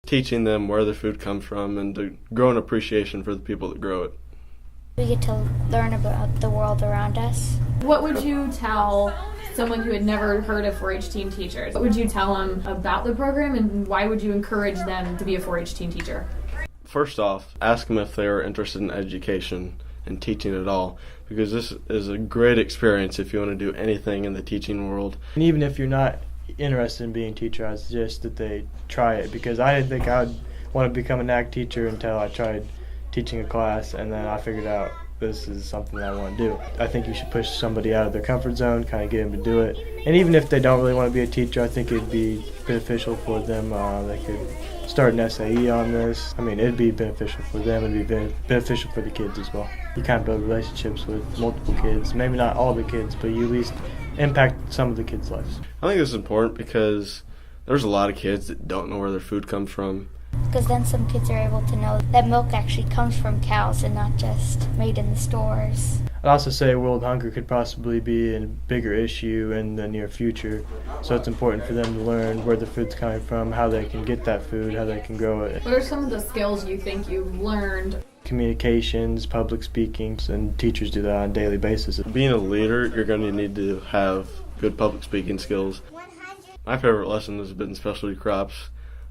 teaching them where the food comes from and to grow an appreciation for the people that grow it. We get to learn about the world around us. What would you tell someone who had never heard of 4-H teen teachers? What would you tell them about the program, and why would you encourage them to be a 4-H teen teacher? First off, ask them if they are interested in education and teaching at all, because this is a great experience if you want to do anything in the teaching world. And even if you're not interested in being a teacher, I suggest that they try it, because I didn't think I would want to become an ag teacher until I tried teaching a class, and then I figured out this is something that I want to do. I think you should push somebody out of their comfort zone, kind of get them to do it. And even if they don't really want to be a teacher, I think it'd be beneficial for them. They could start an SAE on this. I mean, it'd be beneficial for them. It'd be beneficial for the kids as well. You kind of build relationships with multiple kids. Maybe not all the kids, but you at least impact some of the kids' lives. I think this is important because there's a lot of kids that don't know where their food comes from. Because then some kids are able to know that milk actually comes from cows and not just made in the stores. I'd also say world hunger could possibly be a bigger issue in the near future, so it's important for them to learn where the food's coming from, how they can get that food, how they can grow it. What are some of the skills you think you've learned? Communications, public speaking, and teachers do that on a daily basis. Being a leader, you're going to need to have good public speaking skills. My favorite lesson has been specialty crops.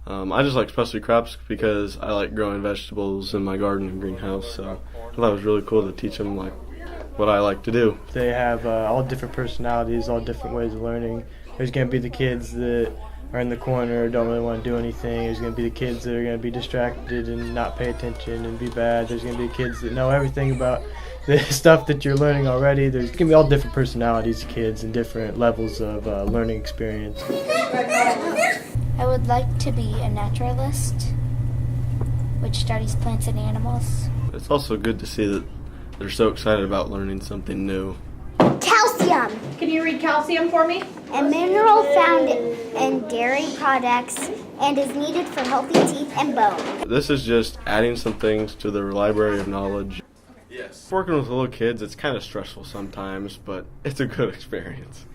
I just like specialty crops because I like growing vegetables in my garden and greenhouse, so I thought it was really cool to teach them like what I like to do. They have all different personalities, all different ways of learning. There's going to be the kids that are in the corner, don't really want to do anything. There's going to be the kids that are going to be distracted and not pay attention and be bad. There's going to be kids that know everything about the stuff that you're learning already. There's going to be all different personalities of kids and different levels of learning experience. I would like to be a naturalist, which studies plants and animals. It's also good to see that they're so excited about learning something new. Calcium, Can you read calcium for me? a mineral found in dairy products and is needed for healthy teeth and bone. This is just adding some things to their library of knowledge. Yes. Working with little kids, it's kind of stressful sometimes, but it's a good experience.